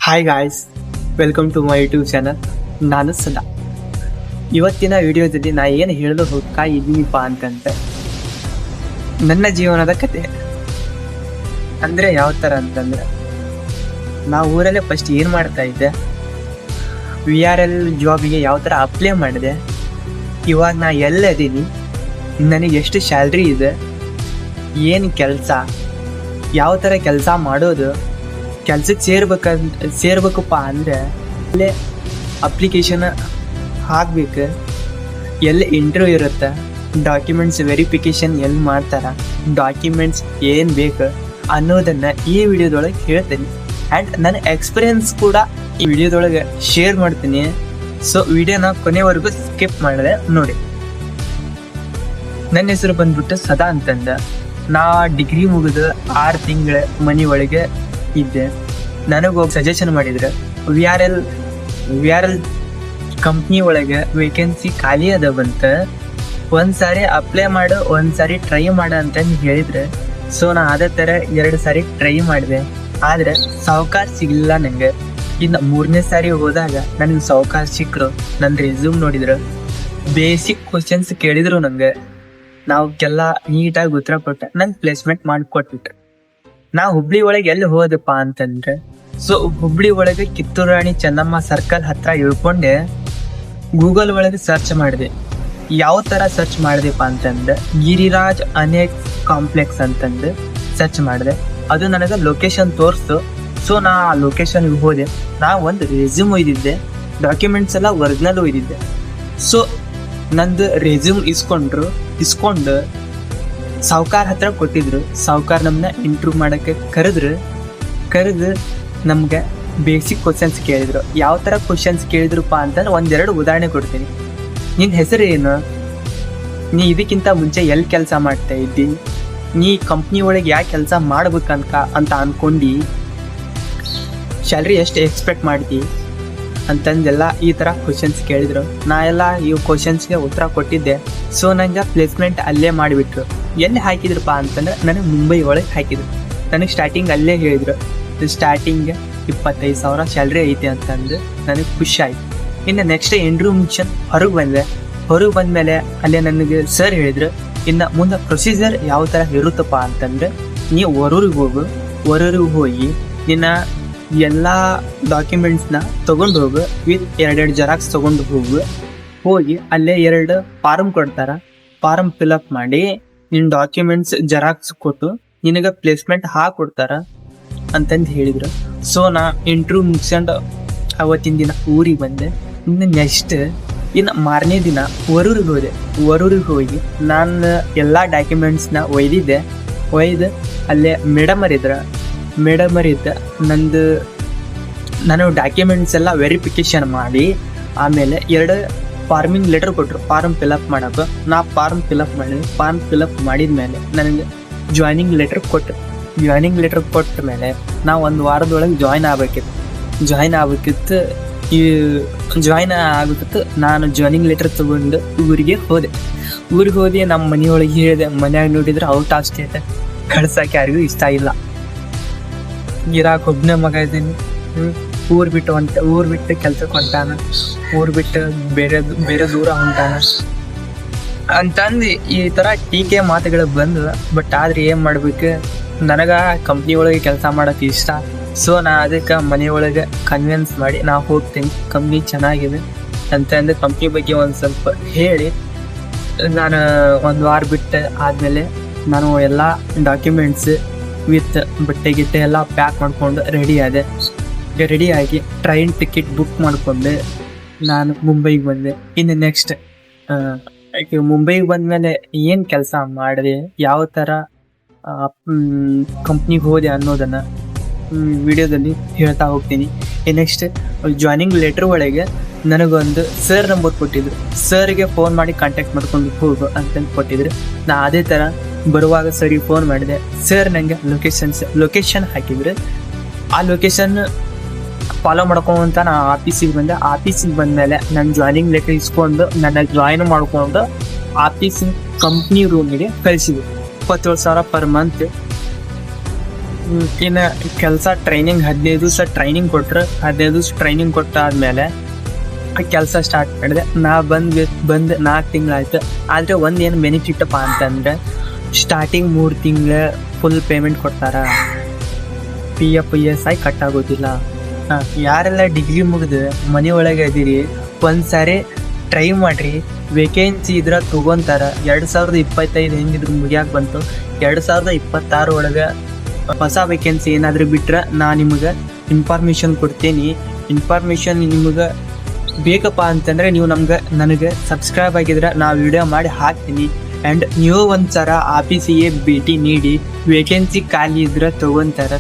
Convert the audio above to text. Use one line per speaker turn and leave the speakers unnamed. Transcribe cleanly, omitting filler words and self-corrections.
Hi guys, welcome to my YouTube channel. ನಾನು ಸದಾ. ಇವತ್ತಿನ ವಿಡಿಯೋದಲ್ಲಿ ನಾ ಏನು ಹೇಳಲು ಹೋಗ್ತಾ ಇದ್ದೀನಿಪ್ಪ ಅಂತಂದ್ರೆ ನನ್ನ ಜೀವನದ ಕತೆ. ಅಂದರೆ ಯಾವ ಥರ ಅಂತಂದ್ರೆ, ನಾ ಊರಲ್ಲೇ ಫಸ್ಟ್ ಏನು ಮಾಡ್ತಾ ಇದ್ದೆ, VRL ಜಾಬಿಗೆ ಯಾವ ಥರ ಅಪ್ಲೈ ಮಾಡಿದೆ, ಇವಾಗ ನಾ ಎಲ್ಲದೀನಿ, ನನಗೆ ಎಷ್ಟು ಸ್ಯಾಲ್ರಿ ಇದೆ, ಏನು ಕೆಲಸ, ಯಾವ ಥರ ಕೆಲಸ ಮಾಡೋದು, ಕೆಲ್ಸಕ್ಕೆ ಸೇರ್ಬೇಕಪ್ಪ ಅಂದರೆ ಅಲ್ಲೇ ಅಪ್ಲಿಕೇಶನ್ ಹಾಕ್ಬೇಕು, ಎಲ್ಲಿ ಇಂಟರ್ವ್ಯೂ ಇರುತ್ತೆ, ಡಾಕ್ಯುಮೆಂಟ್ಸ್ ವೆರಿಫಿಕೇಷನ್ ಎಲ್ಲಿ ಮಾಡ್ತಾರೆ, ಡಾಕ್ಯುಮೆಂಟ್ಸ್ ಏನು ಬೇಕು ಅನ್ನೋದನ್ನು ಈ ವಿಡಿಯೋದೊಳಗೆ ಹೇಳ್ತೀನಿ. ಆ್ಯಂಡ್ ನನ್ನ ಎಕ್ಸ್ಪೀರಿಯನ್ಸ್ ಕೂಡ ಈ ವಿಡಿಯೋದೊಳಗೆ ಶೇರ್ ಮಾಡ್ತೀನಿ. ಸೊ ವಿಡಿಯೋನ ಕೊನೆವರೆಗೂ ಸ್ಕಿಪ್ ಮಾಡಿದೆ ನೋಡಿ. ನನ್ನ ಹೆಸರು ಬಂದ್ಬಿಟ್ಟು ಸದಾ ಅಂತಂದ. ನಾ ಡಿಗ್ರಿ ಮುಗಿದು 6 ತಿಂಗಳ ಮನೆ ಒಳಗೆ ಇದ್ದೆ. ನನಗೋಗಿ ಸಜೆಷನ್ ಮಾಡಿದ್ರೆ ವಿ ಆರ್ ಎಲ್ ಕಂಪ್ನಿ ಒಳಗೆ ವೇಕೆನ್ಸಿ ಖಾಲಿ ಅದ ಬಂತ, ಒಂದ್ಸಾರಿ ಅಪ್ಲೈ ಮಾಡು, ಒಂದ್ಸಾರಿ ಟ್ರೈ ಮಾಡು ಅಂತಂದು ಹೇಳಿದ್ರೆ, ಸೊ ನಾ ಅದೇ ಥರ 2 ಸಾರಿ ಟ್ರೈ ಮಾಡಿದೆ. ಆದರೆ ಸಾವ್ಕಾರ ಸಿಗಲಿಲ್ಲ ನನಗೆ. ಇನ್ನು 3ನೇ ಸಾರಿ ಹೋದಾಗ ನನಗೆ ಸಾವ್ಕಾರ ಸಿಕ್ಕರು. ನನ್ನ ರೆಸ್ಯೂಮ್ ನೋಡಿದ್ರು, ಬೇಸಿಕ್ ಕ್ವಶನ್ಸ್ ಕೇಳಿದ್ರು ನನಗೆ. ನಾವಕ್ಕೆಲ್ಲ ನೀಟಾಗಿ ಉತ್ತರ ಕೊಟ್ಟೆ, ನಂಗೆ ಪ್ಲೇಸ್ಮೆಂಟ್ ಮಾಡಿಕೊಟ್ಬಿಟ್ರೆ. ನಾ ಹುಬ್ಳಿ ಒಳಗೆ ಎಲ್ಲಿ ಹೋದಪ್ಪ ಅಂತಂದ್ರೆ, ಸೊ ಹುಬ್ಳಿ ಒಳಗೆ ಕಿತ್ತೂರು ರಾಣಿ ಚೆನ್ನಮ್ಮ ಸರ್ಕಲ್ ಹತ್ರ ಇಳ್ಕೊಂಡೆ ಗೂಗಲ್ ಒಳಗೆ ಸರ್ಚ್ ಮಾಡಿದೆ. ಯಾವ ಥರ ಸರ್ಚ್ ಮಾಡಿದೆಪ್ಪ ಅಂತಂದ್ರೆ, ಗಿರಿರಾಜ್ ಅನೆಕ್ಸ್ ಕಾಂಪ್ಲೆಕ್ಸ್ ಅಂತಂದು ಸರ್ಚ್ ಮಾಡಿದೆ. ಅದು ನನಗೆ ಲೊಕೇಶನ್ ತೋರಿಸ್ತು. ಸೊ ನಾ ಆ ಲೊಕೇಶನ್ಗೆ ಹೋದೆ. ನಾ ಒಂದು ರೆಸ್ಯೂಮ್ ಒಯ್ದಿದ್ದೆ, ಡಾಕ್ಯುಮೆಂಟ್ಸ್ ಎಲ್ಲ ಒರಿಜಿನಲ್ ಒಯ್ದಿದ್ದೆ. ಸೊ ನಂದು ರೆಸ್ಯೂಮ್ ಇಸ್ಕೊಂಡು ಸಾವ್ಕಾರ ಹತ್ರ ಕೊಟ್ಟಿದ್ರು. ಸಾವ್ಕಾರ ನಮ್ಮನ್ನ ಇಂಟ್ರ್ಯೂ ಮಾಡೋಕ್ಕೆ ಕರೆದು ನಮ್ಗೆ ಬೇಸಿಕ್ ಕ್ವಶನ್ಸ್ ಕೇಳಿದ್ರು. ಯಾವ ಥರ ಕ್ವಶನ್ಸ್ ಕೇಳಿದ್ರಪ್ಪ ಅಂತಂದ್ರೆ 1-2 ಉದಾಹರಣೆ ಕೊಡ್ತೀನಿ. ನಿನ್ನ ಹೆಸರು ಏನು, ನೀ ಇದಕ್ಕಿಂತ ಮುಂಚೆ ಎಲ್ಲಿ ಕೆಲಸ ಮಾಡ್ತಾ ಇದ್ದಿ, ನೀ ಕಂಪ್ನಿ ಒಳಗೆ ಯಾಕೆ ಕೆಲಸ ಅಂತ ಅಂದ್ಕೊಂಡು, ಸ್ಯಾಲ್ರಿ ಎಷ್ಟು ಎಕ್ಸ್ಪೆಕ್ಟ್ ಮಾಡ್ತಿ ಅಂತಂದೆಲ್ಲ ಈ ಥರ ಕ್ವಶನ್ಸ್ ಕೇಳಿದ್ರು. ನಾ ಎಲ್ಲ ಈ ಕ್ವಶನ್ಸ್ಗೆ ಉತ್ತರ ಕೊಟ್ಟಿದ್ದೆ. ಸೊ ನಂಗೆ ಪ್ಲೇಸ್ಮೆಂಟ್ ಅಲ್ಲೇ ಮಾಡಿಬಿಟ್ರು. ಎಲ್ಲಿ ಹಾಕಿದ್ರಪ್ಪ ಅಂತಂದ್ರೆ ನನಗೆ ಮುಂಬೈ ಒಳಗೆ ಹಾಕಿದ್ರು. ನನಗೆ ಸ್ಟಾರ್ಟಿಂಗ್ ಅಲ್ಲೇ ಹೇಳಿದ್ರು, ಸ್ಟಾರ್ಟಿಂಗ್ 25,000 ಸ್ಯಾಲ್ರಿ ಐತೆ ಅಂತಂದು ನನಗೆ ಖುಷಿ ಆಯಿತು. ಇನ್ನು ನೆಕ್ಸ್ಟ್ ಇಂಟರ್ವ್ಯೂ ಮುಗಿಸಿ ಹೊರಗೆ ಬಂದಮೇಲೆ ಅಲ್ಲೇ ನನಗೆ ಸರ್ ಹೇಳಿದ್ರು, ಇನ್ನು ಮುಂದೆ ಪ್ರೊಸೀಜರ್ ಯಾವ ಥರ ಇರುತ್ತಪ್ಪ ಅಂತಂದರೆ, ನೀವು ಹೊರೂರಿಗೆ ಹೋಗಿ ನಿನ್ನ ಎಲ್ಲ ಡಾಕ್ಯುಮೆಂಟ್ಸ್ನ ತೊಗೊಂಡು ಹೋಗು, ವಿತ್ 2 ಜೆರಾಕ್ಸ್ ತೊಗೊಂಡು ಹೋಗಿ ಅಲ್ಲೇ 2 ಫಾರಮ್ ಕೊಡ್ತಾರೆ. ಫಾರಮ್ ಫಿಲಪ್ ಮಾಡಿ ನಿನ್ನ ಡಾಕ್ಯುಮೆಂಟ್ಸ್ ಜೆರಾಕ್ಸ್ ಕೊಟ್ಟು ನಿನಗೆ ಪ್ಲೇಸ್ಮೆಂಟ್ ಹಾಕೊಡ್ತಾರ ಅಂತಂದು ಹೇಳಿದ್ರು. ಸೊ ನಾ ಇಂಟ್ರ್ಯೂ ಮುಗಿಸ್ಕೊಂಡು ಅವತ್ತಿನ ದಿನ ಊರಿಗೆ ಬಂದೆ. ಇನ್ನು ಮಾರನೇ ದಿನ ಹೊರೂರಿಗೆ ಹೋಗಿ ನಾನು ಎಲ್ಲ ಡಾಕ್ಯುಮೆಂಟ್ಸ್ನ ಒಯ್ದು ಅಲ್ಲೇ ಮೇಡಮರಿದ್ದ ನಾನು ಡಾಕ್ಯುಮೆಂಟ್ಸ್ ಎಲ್ಲ ವೆರಿಫಿಕೇಷನ್ ಮಾಡಿ, ಆಮೇಲೆ 2 ಫಾರ್ಮಿಂಗ್ ಲೆಟರ್ ಕೊಟ್ಟರು ಫಾರ್ಮ್ ಫಿಲಪ್ ಮಾಡೋಕೆ. ನಾ ಫಾರ್ಮ್ ಫಿಲಪ್ ಮಾಡಿದ್ಮೇಲೆ ನನಗೆ ಜಾಯ್ನಿಂಗ್ ಲೆಟರ್ ಕೊಟ್ಟ ಮೇಲೆ ನಾ 1 ವಾರದೊಳಗೆ ಜಾಯ್ನ್ ಆಗಬೇಕಿತ್ತು. ನಾನು ಜಾಯ್ನಿಂಗ್ ಲೆಟರ್ ತೊಗೊಂಡು ಊರಿಗೆ ಹೋದೆ. ನಮ್ಮ ಮನೆಯೊಳಗೆ ಹೇಳಿದೆ. ಮನ್ಯಾಗ ನೋಡಿದ್ರೆ ಔಟ್ ಆಫ್ ಸ್ಟೇಟ್ ಕಳ್ಸಕ್ಕೆ ಯಾರಿಗೂ ಇಷ್ಟ ಇಲ್ಲ. ಇರಾಕ್ ಒಬ್ಬನೇ ಮಗ ಇದ್ದೀನಿ. ಊರು ಬಿಟ್ಟು ಕೆಲ್ಸಕ್ಕೆ ಹೊಂಟಾನ, ಊರು ಬಿಟ್ಟು ಬೇರೆ ದೂರ ಹೊಂಟಾನ ಅಂತಂದು ಈ ಥರ ಟೀಕೆ ಮಾತುಗಳು ಬಂದು. ಬಟ್ ಆದರೆ ಏನು ಮಾಡ್ಬೇಕು, ನನಗೆ ಕಂಪ್ನಿ ಒಳಗೆ ಕೆಲಸ ಮಾಡೋಕ್ಕೆ ಇಷ್ಟ. ಸೊ ನಾ ಅದಕ್ಕೆ ಮನೆಯೊಳಗೆ ಕನ್ವಿನ್ಸ್ ಮಾಡಿ ನಾ ಹೋಗ್ತೀನಿ, ಕಂಪ್ನಿ ಚೆನ್ನಾಗಿದೆ ಅಂತಂದು ಕಂಪ್ನಿ ಬಗ್ಗೆ ಒಂದು ಸ್ವಲ್ಪ ಹೇಳಿ, ನಾನು 1 ವಾರ ಬಿಟ್ಟು ಆದಮೇಲೆ ನಾನು ಎಲ್ಲ ಡಾಕ್ಯುಮೆಂಟ್ಸ್ ವಿತ್ ಬಟ್ಟೆ ಎಲ್ಲ ಪ್ಯಾಕ್ ಮಾಡಿಕೊಂಡು ರೆಡಿಯಾಗಿ ಟ್ರೈನ್ ಟಿಕೆಟ್ ಬುಕ್ ಮಾಡಿಕೊಂಡು ನಾನು ಮುಂಬೈಗೆ ಬಂದೆ. ಇನ್ನು ನೆಕ್ಸ್ಟ್ ಮುಂಬೈಗೆ ಬಂದಮೇಲೆ ಏನು ಕೆಲಸ ಮಾಡಿದೆ, ಯಾವ ಥರ ಕಂಪ್ನಿಗೆ ಹೋದೆ ಅನ್ನೋದನ್ನು ವಿಡಿಯೋದಲ್ಲಿ ಹೇಳ್ತಾ ಹೋಗ್ತೀನಿ. ನೆಕ್ಸ್ಟ್ ಜಾಯ್ನಿಂಗ್ ಲೆಟ್ರ್ ಒಳಗೆ ನನಗೊಂದು ಸರ್ ನಂಬರ್ ಕೊಟ್ಟಿದ್ರು. ಸರ್ಗೆ ಫೋನ್ ಮಾಡಿ ಕಾಂಟ್ಯಾಕ್ಟ್ ಮಾಡ್ಕೊಂಡು ಹೋಗು ಅಂತಂದು ಕೊಟ್ಟಿದ್ರು. ನಾ ಅದೇ ಥರ ಬರುವಾಗ ಸರಿಗೆ ಫೋನ್ ಮಾಡಿದೆ. ಸರ್ ನನಗೆ ಲೊಕೇಶನ್ ಹಾಕಿದ್ರು. ಆ ಲೊಕೇಶನ್ ಫಾಲೋ ಮಾಡ್ಕೊಂತ ನಾ ಆಫೀಸಿಗೆ ಬಂದಮೇಲೆ ನನ್ನ ಜಾಯ್ನಿಂಗ್ ಲೆಟರ್ ಇಸ್ಕೊಂಡು ನನ್ನ ಜಾಯ್ನ್ ಮಾಡ್ಕೊಂಡು ಕಂಪ್ನಿ ರೂಮಿಗೆ ಕಳಿಸಿದ್ರು. 27,000 ಪರ್ ಮಂತ್ ಇನ್ನು ಕೆಲಸ ಟ್ರೈನಿಂಗ್ 15 ದಿವಸ ಟ್ರೈನಿಂಗ್ ಕೊಟ್ರು. 15 ದಿವಸ ಟ್ರೈನಿಂಗ್ ಕೊಟ್ಟಾದ್ಮೇಲೆ ಕೆಲಸ ಸ್ಟಾರ್ಟ್ ಮಾಡಿದೆ. ನಾ ಬಂದು 4 ತಿಂಗಳಾಯ್ತು. ಆದರೆ ಏನು ಬೆನಿಫಿಟ್ಟಪ್ಪ ಅಂತಂದರೆ ಸ್ಟಾರ್ಟಿಂಗ್ 3 ತಿಂಗಳ ಫುಲ್ ಪೇಮೆಂಟ್ ಕೊಡ್ತಾರ. PF ESI ಕಟ್ ಆಗೋದಿಲ್ಲ. ಯಾರೆಲ್ಲ ಡಿಗ್ರಿ ಮುಗಿದು ಮನೆ ಒಳಗೆ ಇದೀರಿ ಒಂದ್ಸಾರಿ ಟ್ರೈ ಮಾಡಿರಿ. ವೇಕೆನ್ಸಿ ಇದ್ರೆ ತೊಗೊತಾರೆ. 2025 ಹೆಂಗಿದ್ರು ಮುಗಿಯಾಕೆ ಬಂತು. 2026 ಒಳಗೆ ಹೊಸ ವೇಕೆನ್ಸಿ ಏನಾದರೂ ಬಿಟ್ರೆ ನಾ ನಿಮಗೆ ಇನ್ಫಾರ್ಮೇಷನ್ ಕೊಡ್ತೀನಿ. ಇನ್ಫಾರ್ಮೇಷನ್ ನಿಮಗೆ ಬೇಕಪ್ಪ ಅಂತಂದರೆ ನೀವು ನನಗೆ ಸಬ್ಸ್ಕ್ರೈಬ್ ಆಗಿದ್ರೆ ನಾ ವಿಡಿಯೋ ಮಾಡಿ ಹಾಕ್ತೀನಿ. ಆ್ಯಂಡ್ ನೀವು ಒಂದ್ಸಲ ಆಫೀಸಿಗೆ ಭೇಟಿ ನೀಡಿ ವೇಕೆನ್ಸಿ ಖಾಲಿ ಇದ್ರೆ ತೊಗೊತಾರೆ.